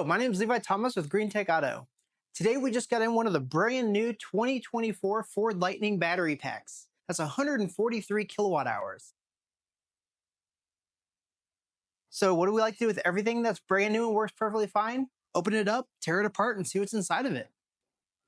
Hello, my name is Levi Thomas with GreenTec Auto. Today we just got in one of the brand new 2024 Ford Lightning battery packs. That's 143 kilowatt hours. So what do we like to do with everything that's brand new and works perfectly fine? Open it up, tear it apart, and see what's inside of it.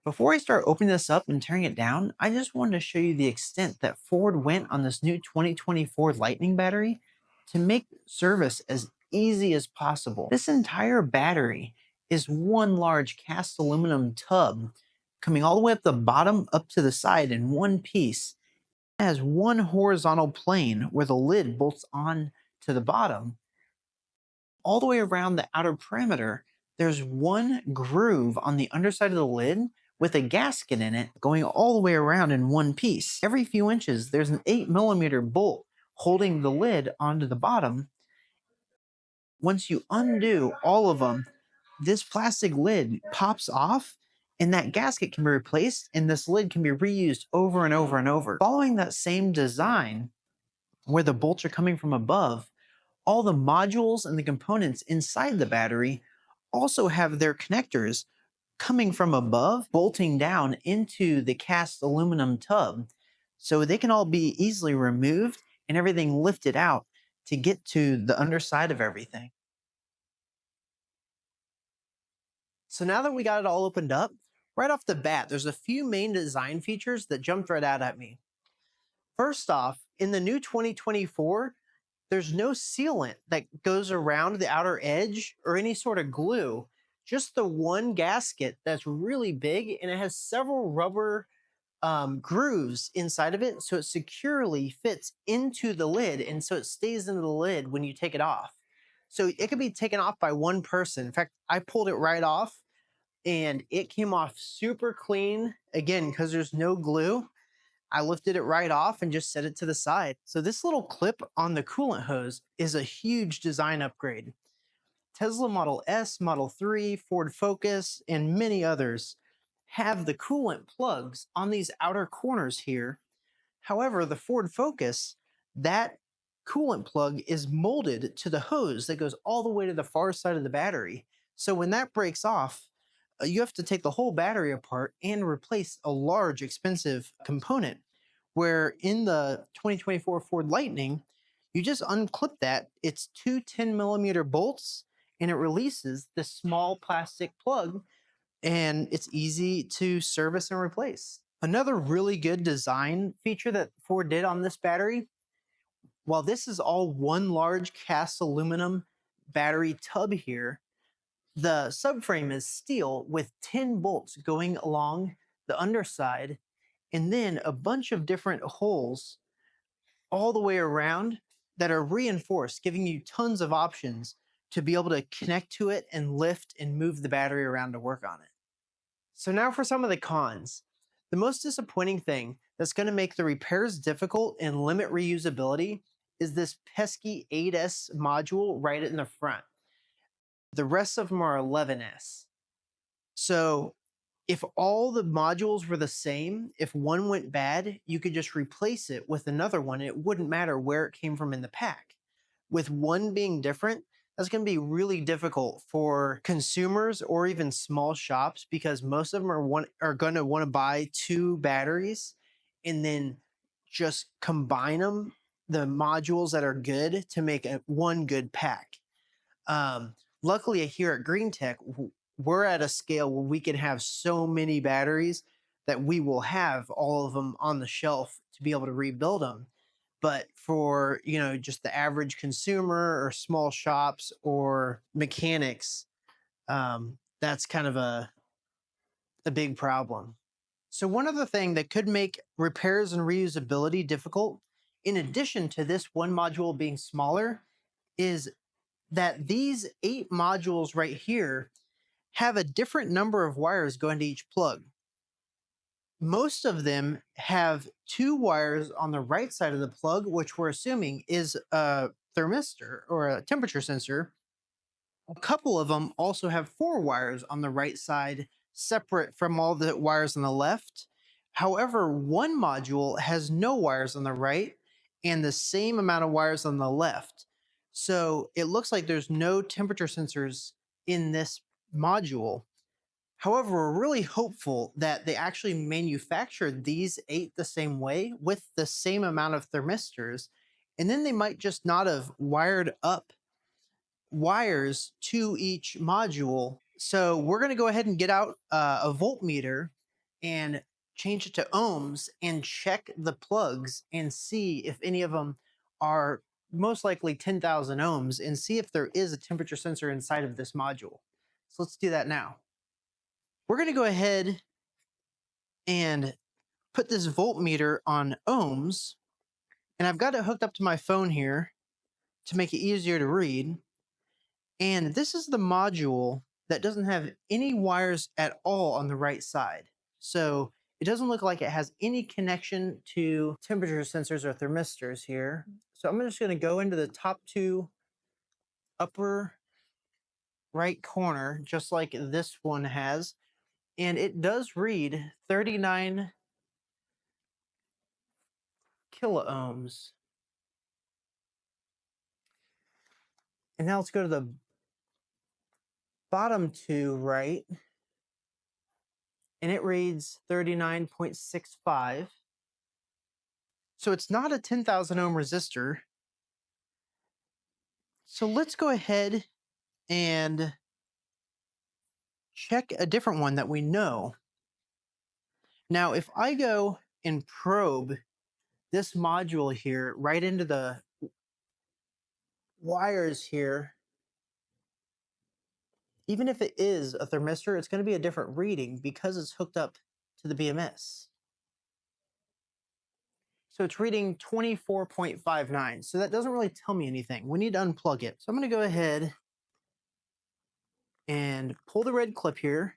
Before I start opening this up and tearing it down, I just wanted to show you the extent that Ford went on this new 2024 Lightning battery to make service as easy as possible. This entire battery is one large cast aluminum tub coming all the way up the bottom up to the side in one piece. It has one horizontal plane where the lid bolts on to the bottom. All the way around the outer perimeter, there's one groove on the underside of the lid with a gasket in it going all the way around in one piece. Every few inches, there's an 8mm bolt holding the lid onto the bottom. Once you undo all of them, this plastic lid pops off and that gasket can be replaced and this lid can be reused over and over and over. Following that same design, where the bolts are coming from above, all the modules and the components inside the battery also have their connectors coming from above, bolting down into the cast aluminum tub. So they can all be easily removed and everything lifted out to get to the underside of everything. So now that we got it all opened up, right off the bat, there's a few main design features that jumped right out at me. First off, in the new 2024, there's no sealant that goes around the outer edge or any sort of glue, just the one gasket that's really big and it has several rubber grooves inside of it so it securely fits into the lid and so it stays into the lid when you take it off. So it can be taken off by one person. In fact, I pulled it right off and it came off super clean, again, because there's no glue. I lifted it right off and just set it to the side. So this little clip on the coolant hose is a huge design upgrade. Tesla Model S, Model 3, Ford Focus, and many others have the coolant plugs on these outer corners here. However, the Ford Focus, that coolant plug is molded to the hose that goes all the way to the far side of the battery. So when that breaks off, you have to take the whole battery apart and replace a large, expensive component. Where in the 2024 Ford Lightning, you just unclip that. It's two 10mm bolts, and it releases this small plastic plug, and it's easy to service and replace. Another really good design feature that Ford did on this battery, while this is all one large cast aluminum battery tub here, the subframe is steel with 10 bolts going along the underside and then a bunch of different holes all the way around that are reinforced, giving you tons of options to be able to connect to it and lift and move the battery around to work on it. So now for some of the cons. The most disappointing thing that's going to make the repairs difficult and limit reusability is this pesky 8S module right in the front. The rest of them are 11S. So if all the modules were the same, if one went bad, you could just replace it with another one. And it wouldn't matter where it came from in the pack. With one being different, that's going to be really difficult for consumers or even small shops because most of them are going to want to buy two batteries and then just combine them, the modules that are good, to make one good pack. Luckily, here at GreenTec, we're at a scale where we can have so many batteries that we will have all of them on the shelf to be able to rebuild them. But for, just the average consumer or small shops or mechanics, that's kind of a big problem. So one other thing that could make repairs and reusability difficult, in addition to this one module being smaller, is that these 8 modules right here have a different number of wires going to each plug. Most of them have 2 wires on the right side of the plug, which we're assuming is a thermistor or a temperature sensor. A couple of them also have 4 wires on the right side, separate from all the wires on the left. However, one module has no wires on the right and the same amount of wires on the left. So it looks like there's no temperature sensors in this module. However, we're really hopeful that they actually manufactured these 8 the same way with the same amount of thermistors, and then they might just not have wired up wires to each module. So we're going to go ahead and get out a voltmeter and change it to ohms and check the plugs and see if any of them are most likely 10,000 ohms and see if there is a temperature sensor inside of this module. So let's do that now. We're going to go ahead and put this voltmeter on ohms, and I've got it hooked up to my phone here to make it easier to read. And this is the module that doesn't have any wires at all on the right side. So it doesn't look like it has any connection to temperature sensors or thermistors here. So I'm just going to go into the top 2 upper right corner, just like this one has. And it does read 39 kiloohms. And now let's go to the bottom 2 right. And it reads 39.65. So it's not a 10,000 ohm resistor. So let's go ahead and check a different one that we know. Now, if I go and probe this module here right into the wires here, even if it is a thermistor, it's going to be a different reading because it's hooked up to the BMS. So it's reading 24.59. So that doesn't really tell me anything. We need to unplug it. So I'm going to go ahead and pull the red clip here,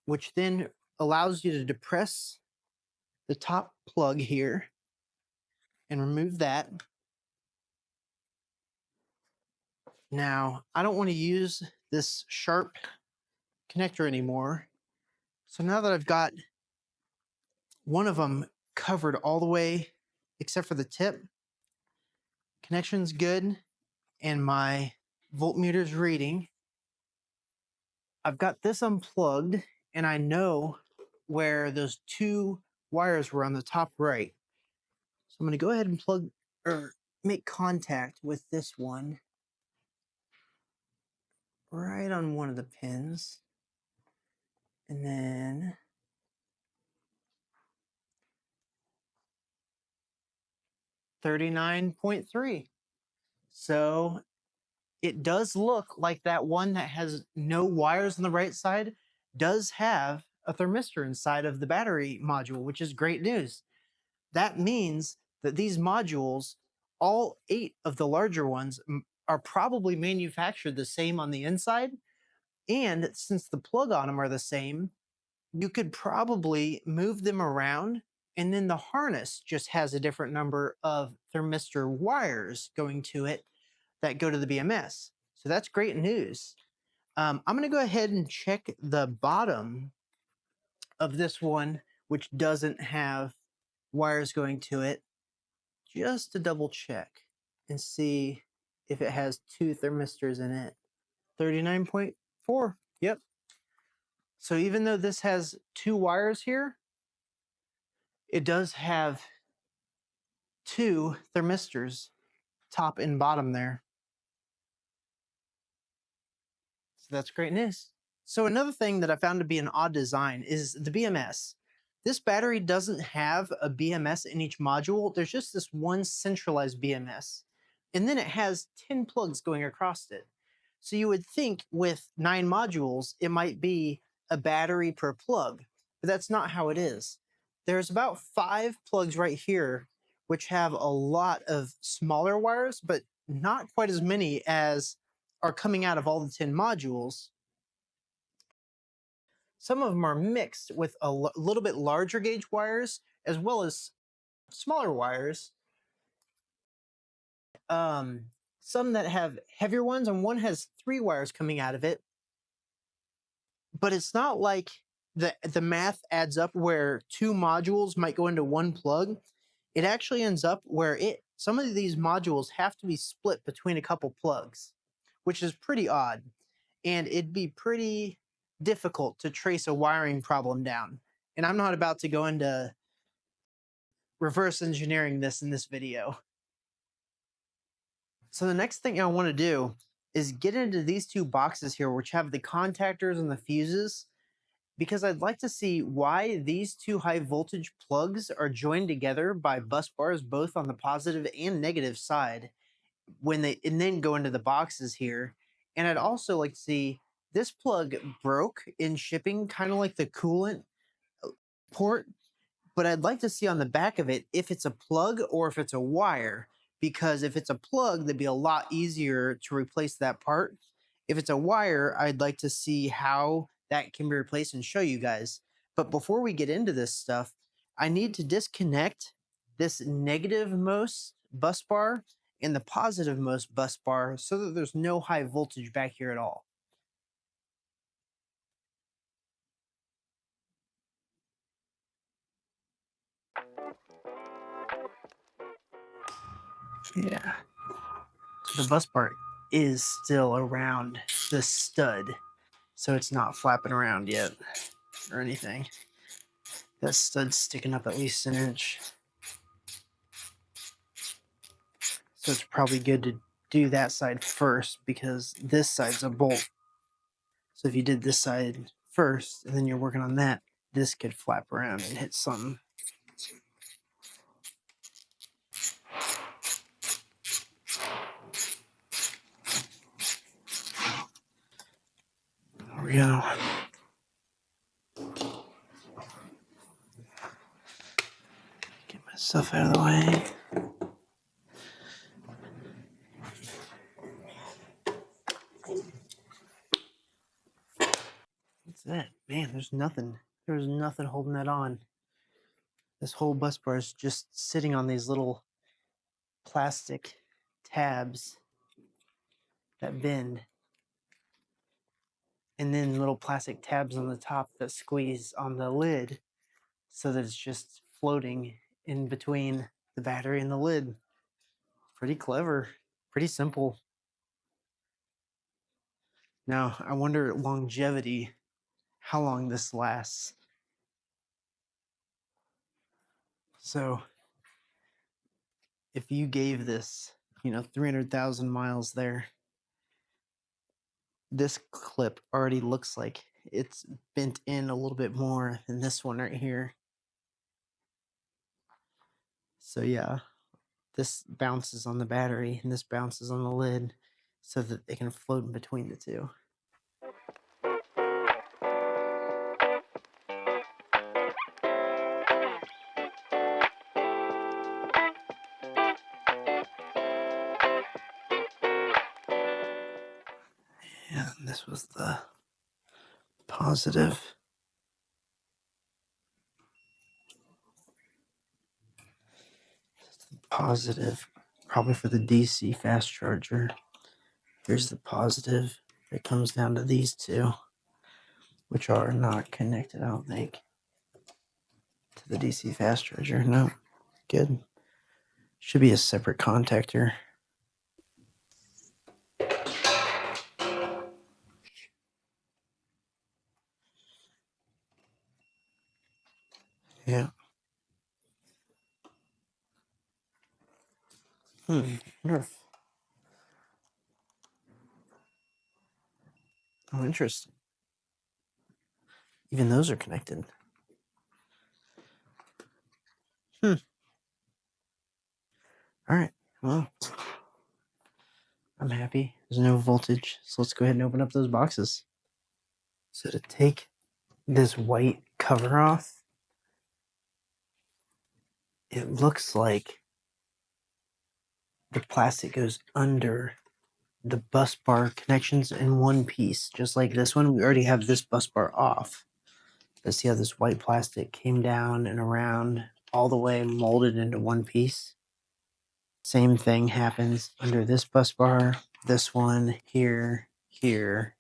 which then allows you to depress the top plug here and remove that. Now, I don't want to use this sharp connector anymore. So now that I've got one of them covered all the way except for the tip, connection's good, and my voltmeter's reading. I've got this unplugged, and I know where those 2 wires were on the top right. So I'm going to go ahead and plug or make contact with this one right on one of the pins. And then $39.3. So it does look like that one that has no wires on the right side does have a thermistor inside of the battery module, which is great news. That means that these modules, all 8 of the larger ones, are probably manufactured the same on the inside. And since the plug on them are the same, you could probably move them around, and then the harness just has a different number of thermistor wires going to it that go to the BMS. So that's great news. I'm going to go ahead and check the bottom of this one, which doesn't have wires going to it, just to double check and see if it has 2 thermistors in it. 39.4. Yep. So even though this has 2 wires here, it does have 2 thermistors, top and bottom there. So that's great news. So another thing that I found to be an odd design is the BMS. This battery doesn't have a BMS in each module. There's just this one centralized BMS. And then it has 10 plugs going across it. So you would think with 9 modules, it might be a battery per plug, but that's not how it is. There's about 5 plugs right here, which have a lot of smaller wires, but not quite as many as are coming out of all the 10 modules. Some of them are mixed with a little bit larger gauge wires as well as smaller wires. Some that have heavier ones, and one has 3 wires coming out of it. But it's not like the math adds up where 2 modules might go into 1 plug. It actually ends up where some of these modules have to be split between a couple plugs, which is pretty odd. and it'd be pretty difficult to trace a wiring problem down. And I'm not about to go into reverse engineering this in this video. So the next thing I want to do is get into these two boxes here, which have the contactors and the fuses, because I'd like to see why these two high voltage plugs are joined together by bus bars both on the positive and negative side and then go into the boxes here. And I'd also like to see this plug broke in shipping, kind of like the coolant port, but I'd like to see on the back of it if it's a plug or if it's a wire, because if it's a plug, that'd be a lot easier to replace that part. If it's a wire, I'd like to see how that can be replaced and show you guys. But before we get into this stuff, I need to disconnect this negative most bus bar and the positive most bus bar so that there's no high voltage back here at all. Yeah. The bus bar is still around the stud, so it's not flapping around yet or anything. That stud's sticking up at least an inch. So it's probably good to do that side first because this side's a bolt. So if you did this side first and then you're working on that, this could flap around and hit something. There we go. Get my stuff out of the way. What's that? Man, there's nothing. There's nothing holding that on. This whole bus bar is just sitting on these little plastic tabs that bend, and then little plastic tabs on the top that squeeze on the lid so that it's just floating in between the battery and the lid. Pretty clever, pretty simple. Now, I wonder longevity, how long this lasts. So, if you gave this, 300,000 miles there, this clip already looks like it's bent in a little bit more than this one right here. So yeah, this bounces on the battery and this bounces on the lid so that they can float in between the two. Yeah, and this was the positive. Positive, probably for the DC fast charger. Here's the positive that comes down to these two, which are not connected, I don't think, to the DC fast charger. No, good. Should be a separate contactor. Yeah. Wonder if... Oh, interesting. Even those are connected. All right. Well, I'm happy. There's no voltage. So let's go ahead and open up those boxes. So to take this white cover off, it looks like the plastic goes under the bus bar connections in one piece, just like this one. We already have this bus bar off. Let's see how this white plastic came down and around all the way molded into one piece. Same thing happens under this bus bar, this one, here, here.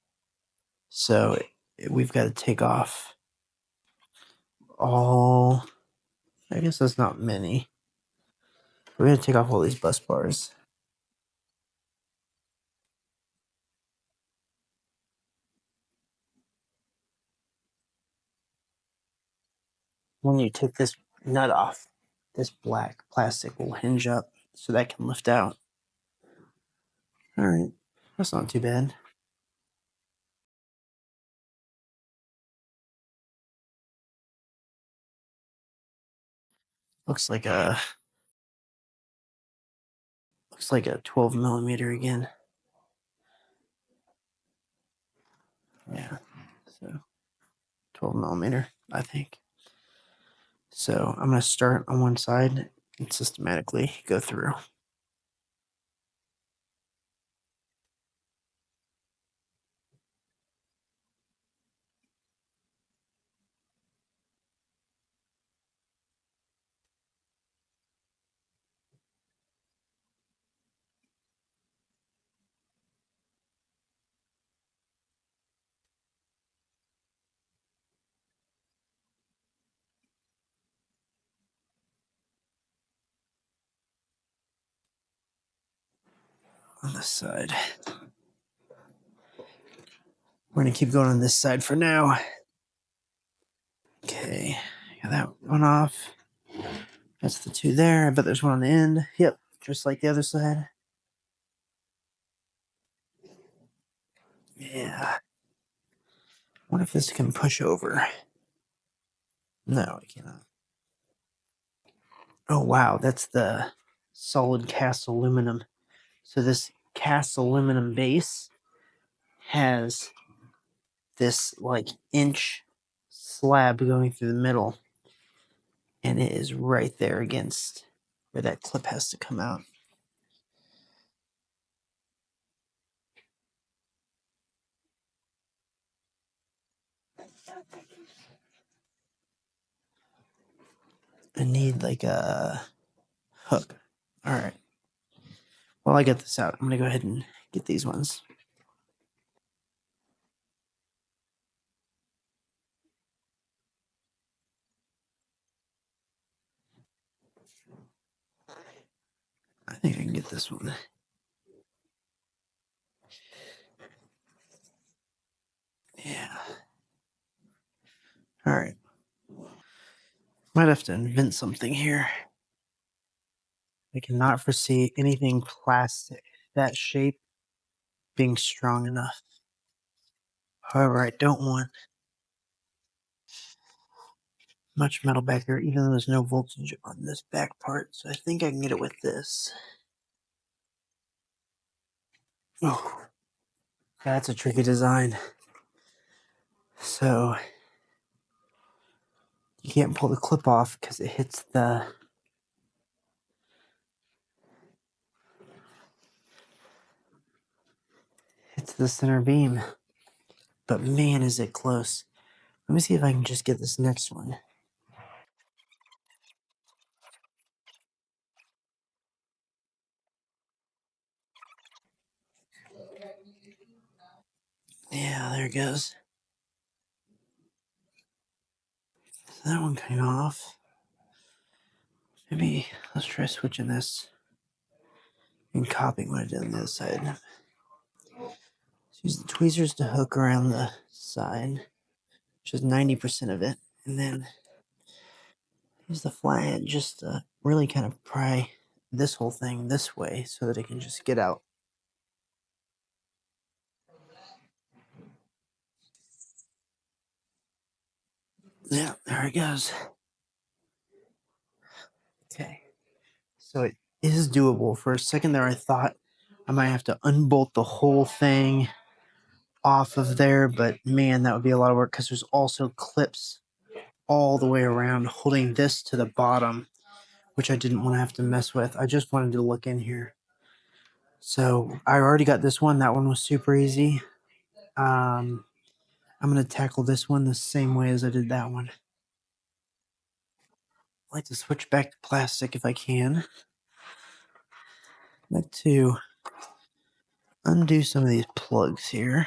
So we've got to take off all, I guess that's not many. We're going to take off all these bus bars. when you take this nut off, this black plastic will hinge up so that can lift out. All right, that's not too bad. Looks like a 12 millimeter again. Yeah, so 12 millimeter, I think. So I'm going to start on one side and systematically go through. On this side. We're going to keep going on this side for now. Okay, got that one off. That's the two there. I bet there's one on the end. Yep, just like the other side. Yeah. I wonder if this can push over. No, it cannot. Oh, wow, that's the solid cast aluminum. So this cast aluminum base has this like inch slab going through the middle, and it is right there against where that clip has to come out. I need like a hook. All right. While I get this out, I'm going to go ahead and get these ones. I think I can get this one. Yeah. All right. Might have to invent something here. I cannot foresee anything plastic that shape being strong enough. However, I don't want much metal back there, even though there's no voltage on this back part. So I think I can get it with this. Oh, that's a tricky design. So you can't pull the clip off because it hits the center beam. But man, is it close. Let me see if I can just get this next one. Yeah, there it goes. So that one came off. Maybe let's try switching this and copying what I did on the other side. Let's use the tweezers to hook around the side, which is 90% of it, and then use the flathead just to really kind of pry this whole thing this way so that it can just get out. Yeah, there it goes. Okay, so it is doable. For a second there, I thought I might have to unbolt the whole thing off of there, but man, that would be a lot of work because there's also clips all the way around holding this to the bottom, which I didn't want to have to mess with. I just wanted to look in here. So I already got this one. That one was super easy. I'm going to tackle this one the same way as I did that one. I like to switch back to plastic if I can. I'd like to undo some of these plugs here.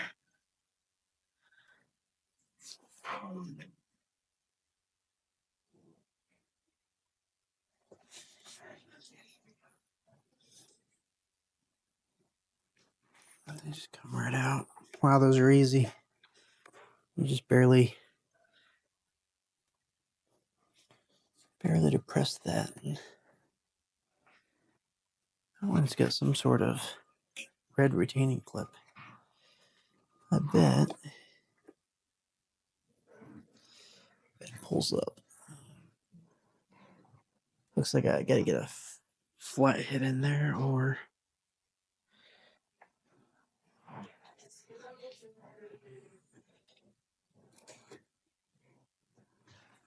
They just come right out. Wow, those are easy. You just barely barely depress that. That one's got some sort of red retaining clip. I bet it pulls up. Looks like I gotta get a flat hit in there, or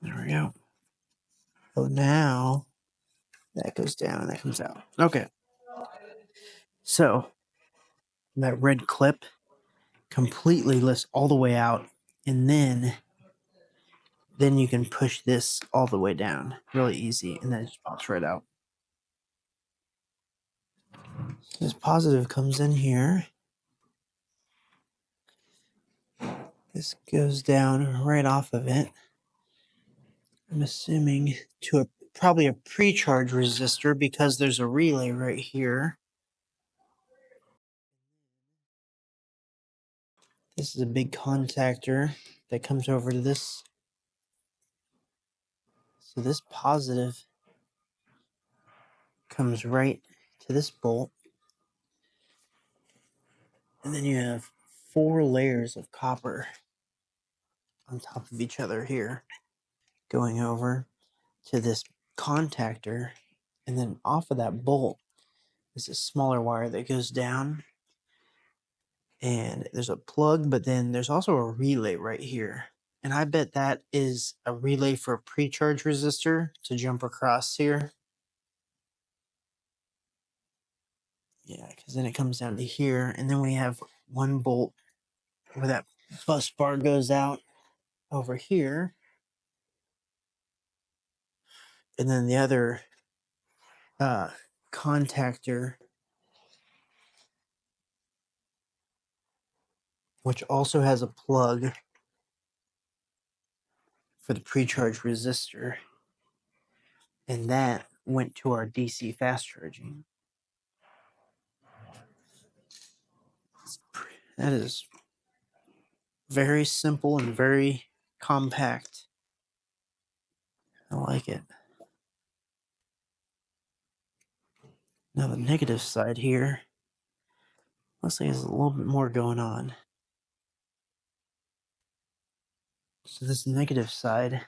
there we go. So now that goes down and that comes out. Okay. So that red clip completely lifts all the way out, and then you can push this all the way down really easy, and then it just pops right out. This positive comes in here. This goes down right off of it. I'm assuming to probably a pre-charge resistor, because there's a relay right here. This is a big contactor that comes over to this. So this positive comes right to this bolt. And then you have 4 layers of copper on top of each other here, going over to this contactor. And then off of that bolt is a smaller wire that goes down. And there's a plug, but then there's also a relay right here. And I bet that is a relay for a pre-charge resistor to jump across here. Yeah, because then it comes down to here. And then we have one bolt where that bus bar goes out over here. And then the other contactor, which also has a plug for the pre-charge resistor. And that went to our DC fast charging. That is very simple and very compact. I like it. Now the negative side here, looks like there's a little bit more going on. So this negative side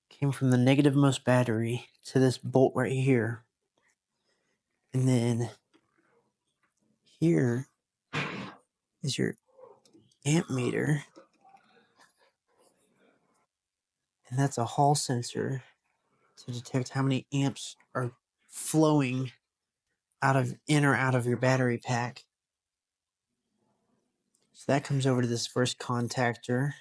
came from the negative most battery to this bolt right here. And then here is your amp meter. And that's a hall sensor to detect how many amps are flowing in or out of your battery pack. So that comes over to this first contactor.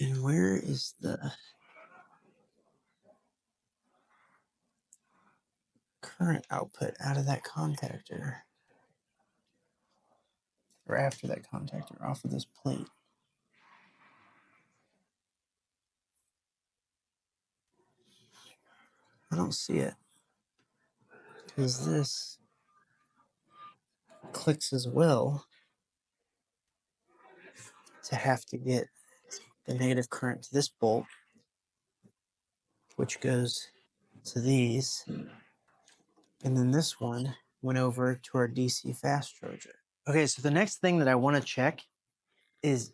And where is the current output out of that contactor? Or after that contactor, off of this plate? I don't see it, because this clicks as well to have to get the negative current to this bolt, which goes to these. And then this one went over to our DC fast charger. Okay, so the next thing that I want to check is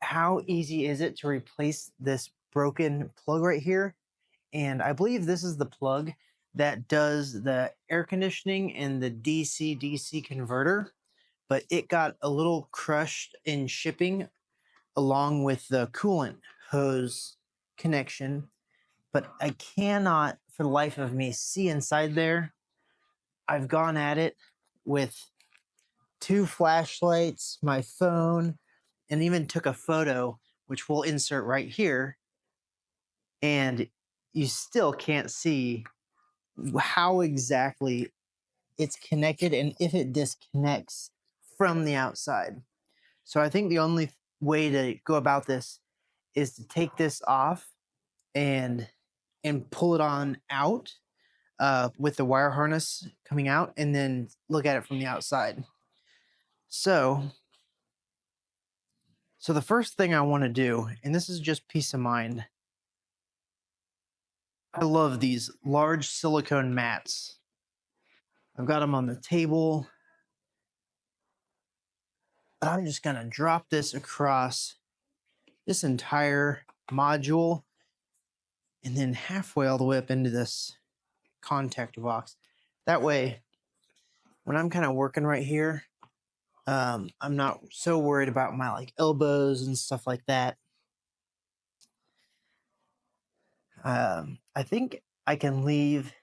how easy is it to replace this broken plug right here. And I believe this is the plug that does the air conditioning and the DC-DC converter, but it got a little crushed in shipping along with the coolant hose connection. But I cannot for the life of me see inside there. I've gone at it with 2 flashlights, my phone, and even took a photo, which we'll insert right here. And you still can't see how exactly it's connected and if it disconnects from the outside. So I think the only way to go about this is to take this off and and pull it on out with the wire harness coming out, and then look at it from the outside. So the first thing I want to do, and this is just peace of mind, I love these large silicone mats. I've got them on the table. But I'm just gonna drop this across this entire module and then halfway all the way up into this contactor box. That way, when I'm kind of working right here, I'm not so worried about my like elbows and stuff like that. I think I can leave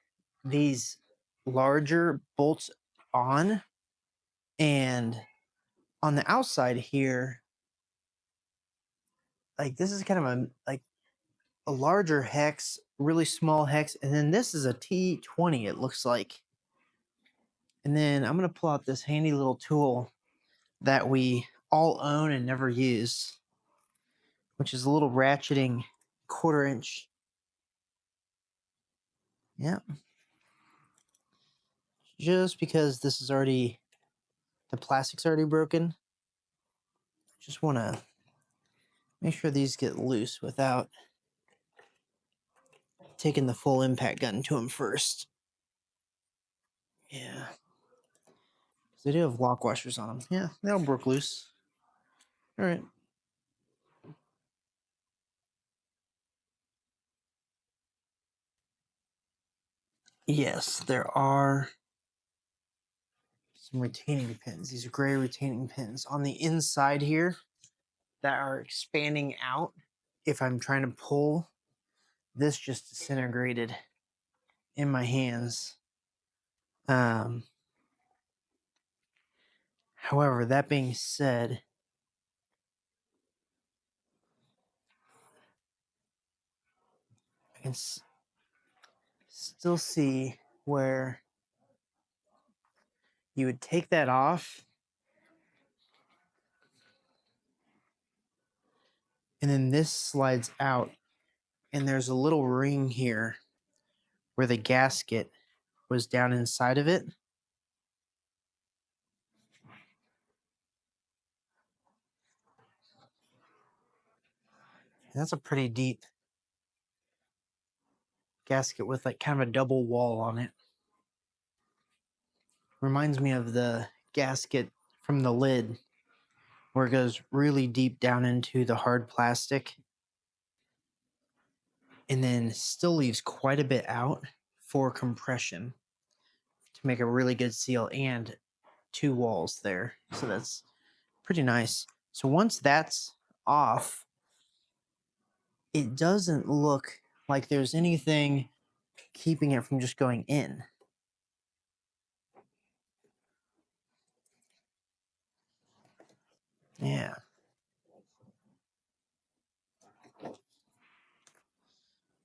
these larger bolts on, and on the outside here, like this is kind of a larger hex, really small hex, and then this is a T20, it looks like. And then I'm going to pull out this handy little tool that we all own and never use, which is a little ratcheting 1/4 inch. Yep. Just because this is already, the plastic's already broken, just want to make sure these get loose without taking the full impact gun to them first. Yeah. They do have lock washers on them. Yeah, they all broke loose. All right. Yes, there are some retaining pins. These are gray retaining pins on the inside here that are expanding out. If I'm trying to pull, this just disintegrated in my hands. However, that being said, I can still see where you would take that off, and then this slides out, and there's a little ring here where the gasket was down inside of it. And that's a pretty deep gasket with like kind of a double wall on it. Reminds me of the gasket from the lid where it goes really deep down into the hard plastic and then still leaves quite a bit out for compression to make a really good seal, and 2 walls there. So that's pretty nice. So once that's off, it doesn't look like there's anything keeping it from just going in. Yeah.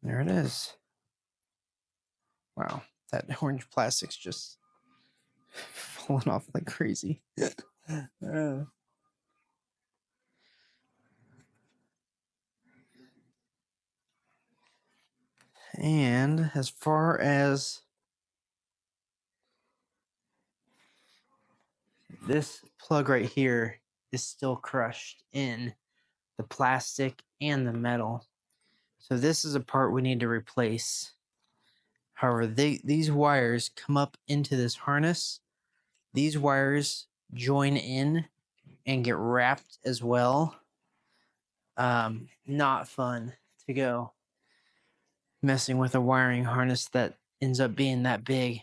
There it is. Wow, that orange plastic's just falling off like crazy. And as far as this plug right here is still crushed in the plastic and the metal. So this is a part we need to replace. However, these wires come up into this harness. These wires join in and get wrapped as well. Not fun to go messing with a wiring harness that ends up being that big.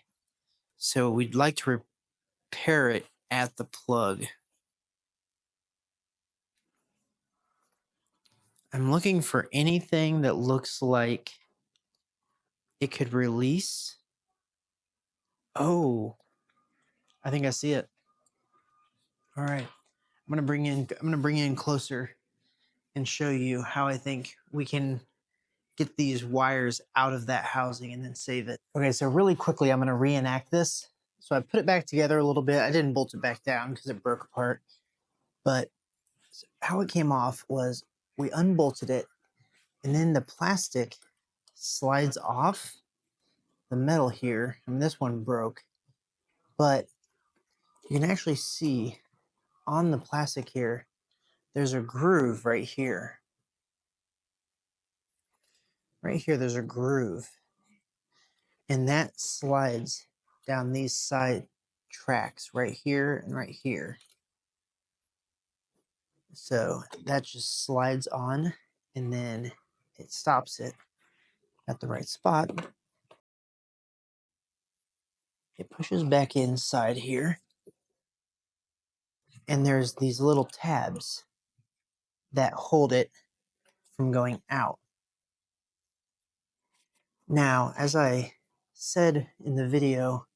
So we'd like to repair it at the plug. I'm looking for anything that looks like it could release. Oh, I think I see it. All right. I'm gonna bring you in closer and show you how I think we can get these wires out of that housing and then save it. Okay, so really quickly, I'm gonna reenact this. So I put it back together a little bit. I didn't bolt it back down because it broke apart. But how it came off was we unbolted it, and then the plastic slides off the metal here. I mean, this one broke, but you can actually see on the plastic here, there's a groove right here. Right here, there's a groove, and that slides down these side tracks right here and right here. So that just slides on, and then it stops it at the right spot. It pushes back inside here, and there's these little tabs that hold it from going out. Now, as I said in the video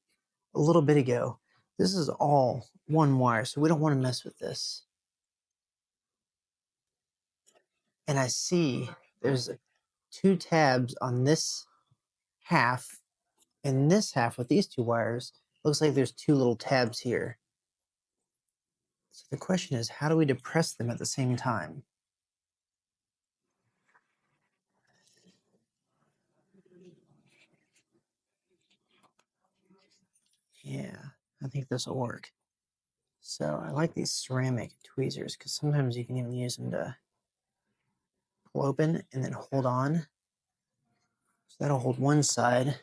a little bit ago, this is all one wire, so we don't want to mess with this. And I see there's 2 tabs on this half, and this half with these 2 wires looks like there's 2 little tabs here. So the question is, how do we depress them at the same time? Yeah, I think this will work. So I like these ceramic tweezers because sometimes you can even use them to pull open and then hold on. So that'll hold one side,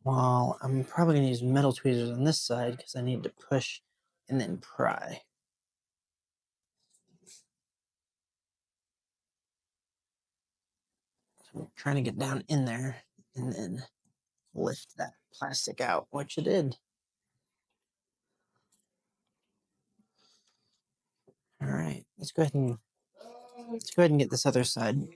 while I'm probably going to use metal tweezers on this side because I need to push and then pry. So I'm trying to get down in there and then lift that plastic out, which it did. All right, let's go ahead and get this other side.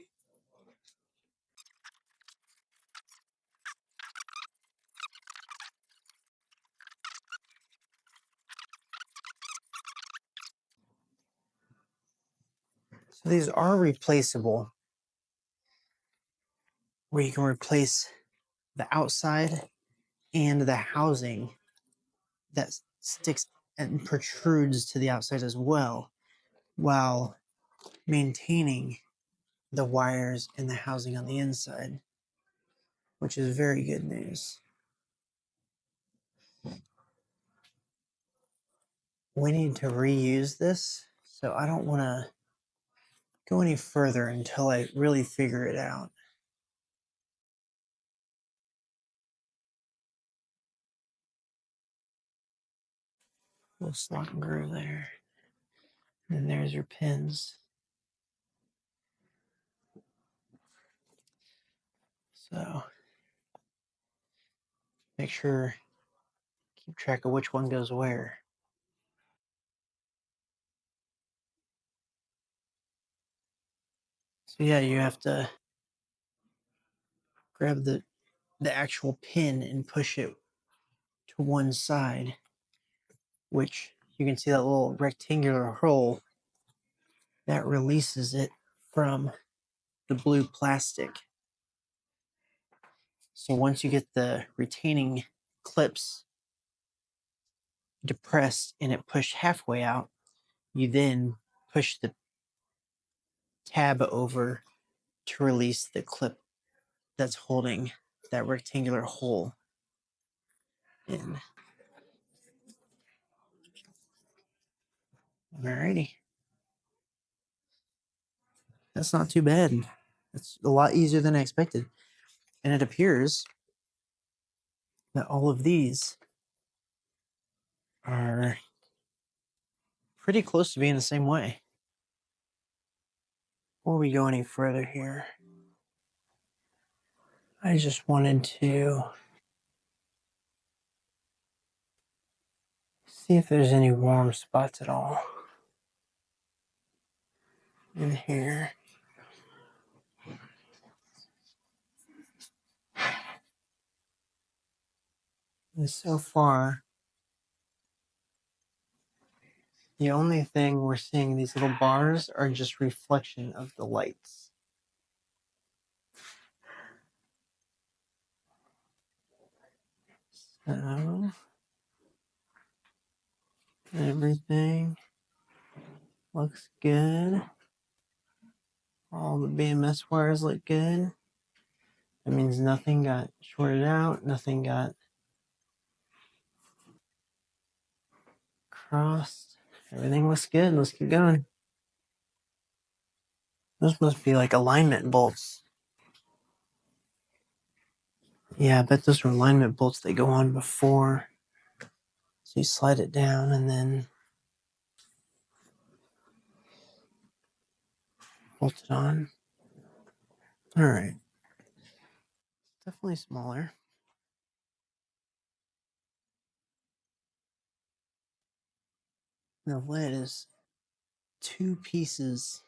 So these are replaceable, where you can replace the outside and the housing that sticks and protrudes to the outside as well, while maintaining the wires and the housing on the inside, which is very good news. We need to reuse this, so I don't want to go any further until I really figure it out. Little slot and groove there. And there's your pins. So make sure, keep track of which one goes where. So yeah, you have to grab the actual pin and push it to one side, which you can see that little rectangular hole that releases it from the blue plastic. So once you get the retaining clips depressed and it pushed halfway out, you then push the tab over to release the clip that's holding that rectangular hole in. Alrighty. That's not too bad. It's a lot easier than I expected. And it appears that all of these are pretty close to being the same way. Before we go any further here, I just wanted to see if there's any warm spots at all in here. And so far, the only thing we're seeing, these little bars, are just reflection of the lights. So everything looks good. All the BMS wires look good. That means nothing got shorted out, nothing got crossed. Everything looks good. Let's keep going. Those must be like alignment bolts. Yeah, I bet those are alignment bolts that go on before. So you slide it down and then bolt it on. All right. Definitely smaller. The lid is 2 pieces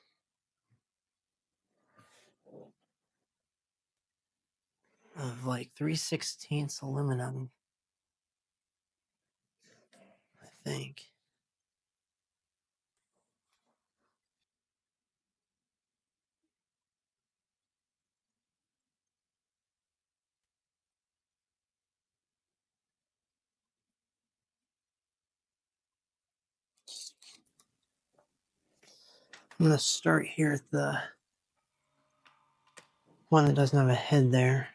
of like 3/16 aluminum, I think. I'm going to start here at the one that doesn't have a head there.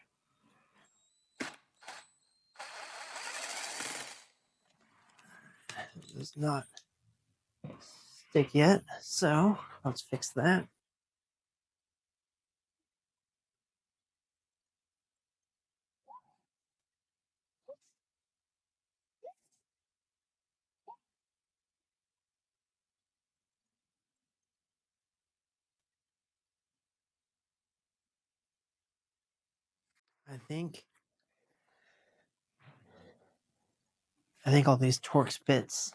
It does not stick yet, so let's fix that. I think all these Torx bits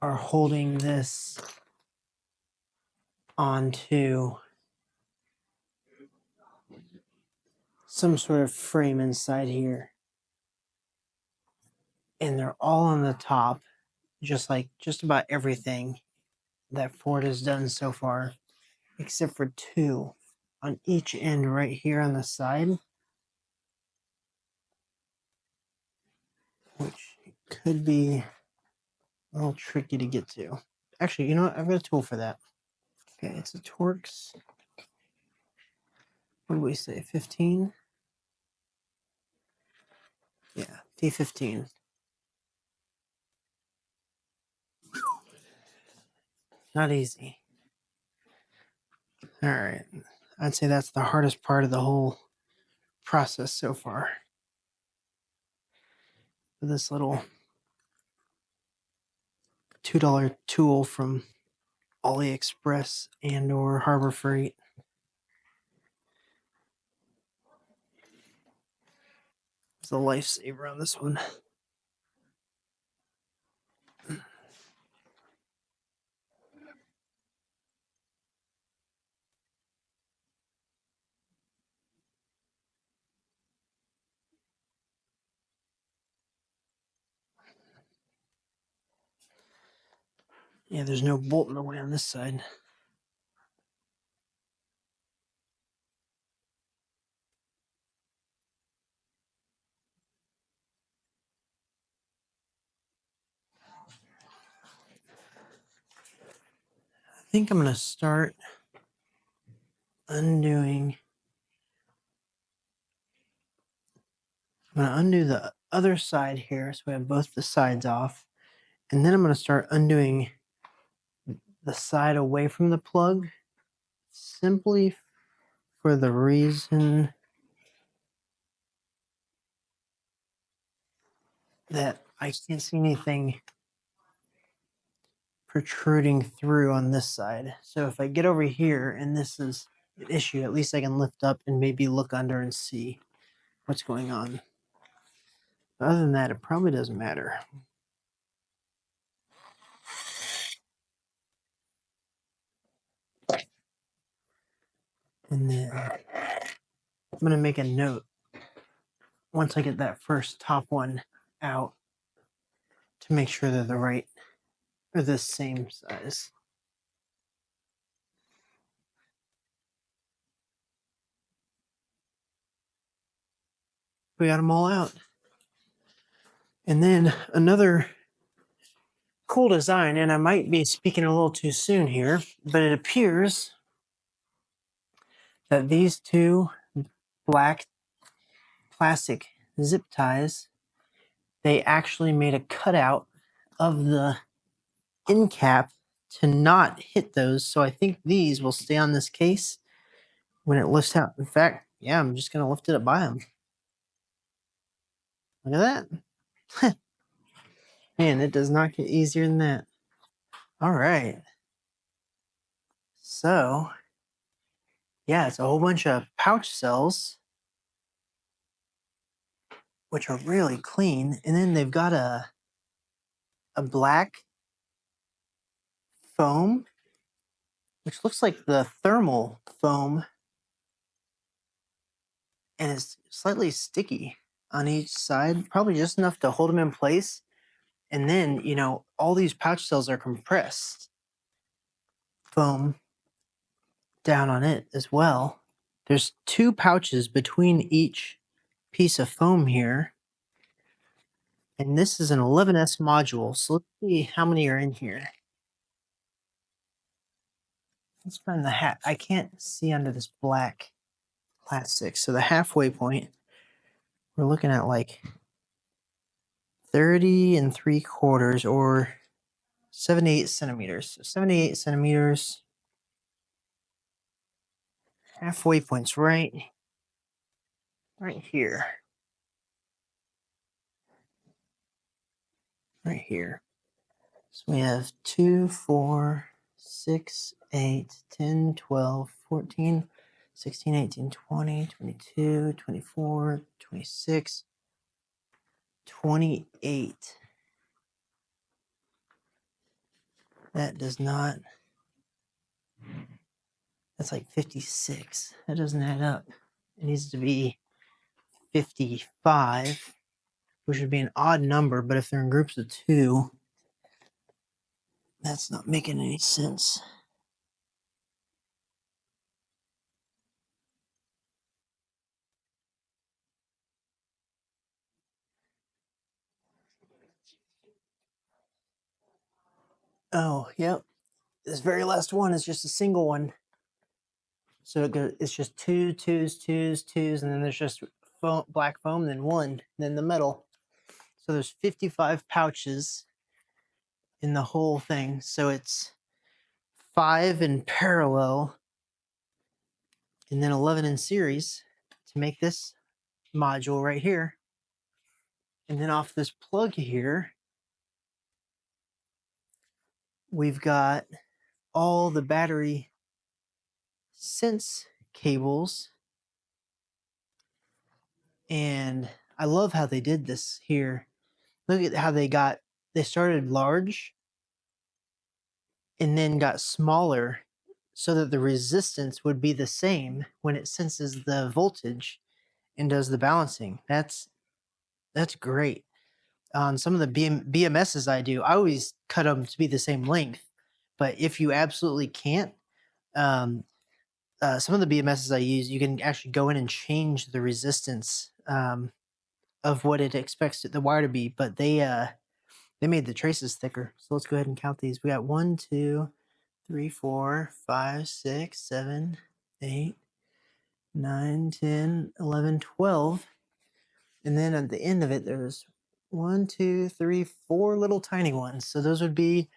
are holding this onto some sort of frame inside here. And they're all on the top, just like just about everything that Ford has done so far, except for 2 on each end right here on the side, which could be a little tricky to get to. Actually, you know what? I've got a tool for that. Okay, it's a Torx. What do we say? 15? Yeah, T15. Not easy. All right. I'd say that's the hardest part of the whole process so far. This little $2 tool from AliExpress and or Harbor Freight. It's a lifesaver on this one. Yeah, there's no bolt in the way on this side. I think I'm going to start undoing. I'm going to undo the other side here so we have both the sides off. And then I'm going to start undoing the side away from the plug, simply for the reason that I can't see anything protruding through on this side. So if I get over here and this is an issue, at least I can lift up and maybe look under and see what's going on. But other than that, it probably doesn't matter. And then I'm going to make a note once I get that first top one out to make sure they're the right or the same size. We got them all out. And then another cool design, and I might be speaking a little too soon here, but it appears that these two black plastic zip ties, they actually made a cutout of the end cap to not hit those. So I think these will stay on this case when it lifts out. In fact, yeah, I'm just going to lift it up by them. Look at that. Man, it does not get easier than that. All right. So, yeah, it's a whole bunch of pouch cells, which are really clean. And then they've got a black foam, which looks like the thermal foam, and it's slightly sticky on each side, probably just enough to hold them in place. And then, you know, all these pouch cells are compressed foam down on it as well. There's two pouches between each piece of foam here. And this is an 11S module. So let's see how many are in here. Let's find the hat. I can't see under this black plastic. So the halfway point, we're looking at like 30 3/4 or 78 centimeters. So 78 centimeters. Halfway point's right here. Right here. So we have 2, 4, 6, 8, 10, 12, 14, 16, 18, 20, 22, 24, 26, 28. That does not, that's like 56. That doesn't add up. It needs to be 55, which would be an odd number, but if they're in groups of 2, that's not making any sense. Oh, yep. This very last one is just a single one. So it's just 2, 2s, 2s, 2s, and then there's just foam, black foam, then 1, then the metal. So there's 55 pouches in the whole thing. So it's 5 in parallel and then 11 in series to make this module right here. And then off this plug here, we've got all the battery sense cables. And I love how they did this here. Look at how they started large and then got smaller so that the resistance would be the same when it senses the voltage and does the balancing. That's great. On some of the BMSs I do, I always cut them to be the same length. But if you absolutely can't, some of the BMSs I use, you can actually go in and change the resistance of what it expects the wire to be. But they made the traces thicker. So let's go ahead and count these. We got 1, 2, 3, 4, 5, 6, 7, 8, 9, 10, 11, 12. And then at the end of it, there's 1, 2, 3, 4 little tiny ones. So those would be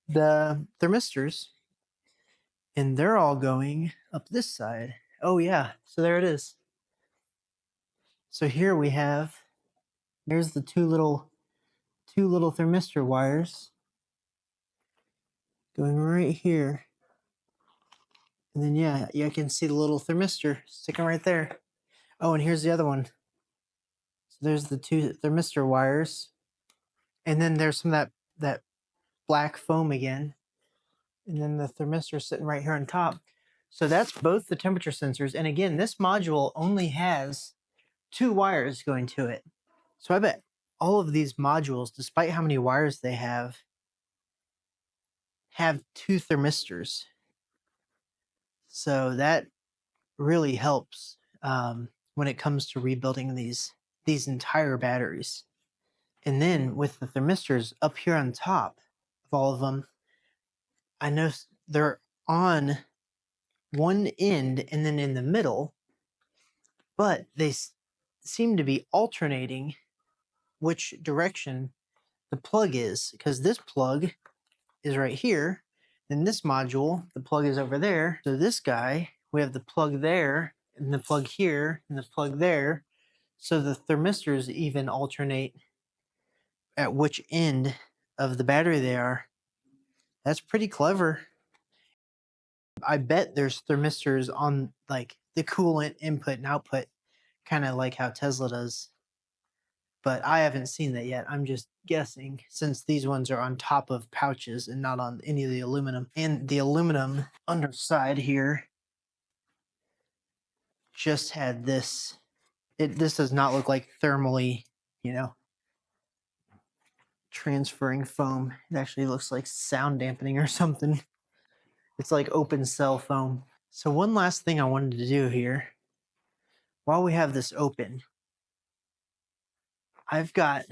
the thermistors. And they're all going up this side. Oh yeah, so there it is. So here we have, here's the two little thermistor wires going right here. And then yeah, you can see the little thermistor sticking right there. Oh, and here's the other one. So there's the two thermistor wires. And then there's some of that black foam again. And then the thermistor sitting right here on top. So that's both the temperature sensors. And again, this module only has 2 wires going to it. So I bet all of these modules, despite how many wires they have 2 thermistors. So that really helps when it comes to rebuilding these entire batteries. And then with the thermistors up here on top of all of them, I know they're on one end and then in the middle, but they seem to be alternating which direction the plug is, because this plug is right here. In this module, the plug is over there. So this guy, we have the plug there, and the plug here, and the plug there. So the thermistors even alternate at which end of the battery they are. That's pretty clever. I bet there's thermistors on like the coolant input and output, kind of like how Tesla does. But I haven't seen that yet. I'm just guessing, since these ones are on top of pouches and not on any of the aluminum. And the aluminum underside here just had this. This does not look like thermally, transferring foam. It actually looks like sound dampening or something. It's like open cell foam. So one last thing I wanted to do here, while we have this open, I've got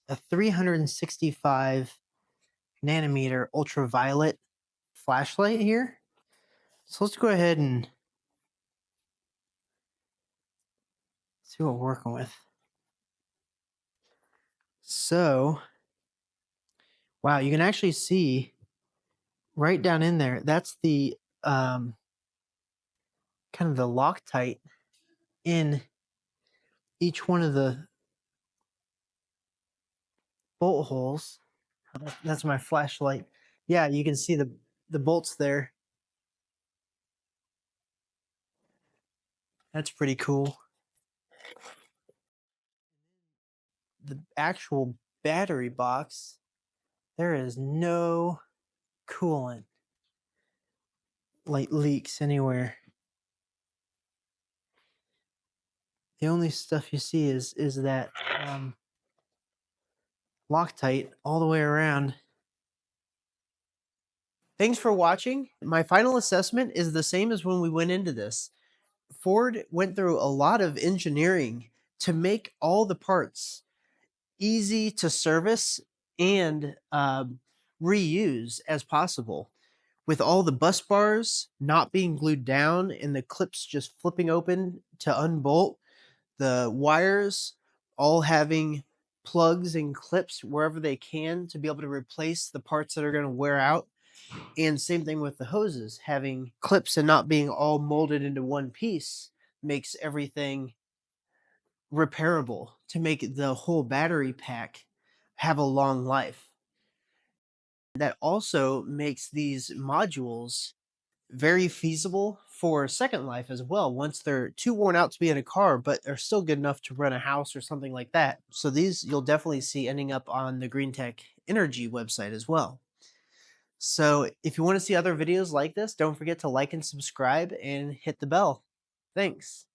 a 365 nanometer ultraviolet flashlight here. So let's go ahead and see what we're working with. So, wow, you can actually see right down in there, that's the kind of the Loctite in each one of the bolt holes. That's my flashlight. Yeah, you can see the bolts there. That's pretty cool. The actual battery box, there is no coolant like leaks anywhere. The only stuff you see is that Loctite all the way around. Thanks for watching. My final assessment is the same as when we went into this. Ford went through a lot of engineering to make all the parts easy to service and reuse as possible. With all the bus bars not being glued down and the clips just flipping open to unbolt, the wires all having plugs and clips wherever they can to be able to replace the parts that are going to wear out. And same thing with the hoses, having clips and not being all molded into one piece makes everything repairable to make the whole battery pack have a long life. That also makes these modules very feasible for second life as well, once they're too worn out to be in a car, but they're still good enough to run a house or something like that. So these you'll definitely see ending up on the GreenTec Energy website as well. So if you want to see other videos like this, don't forget to like and subscribe and hit the bell. Thanks.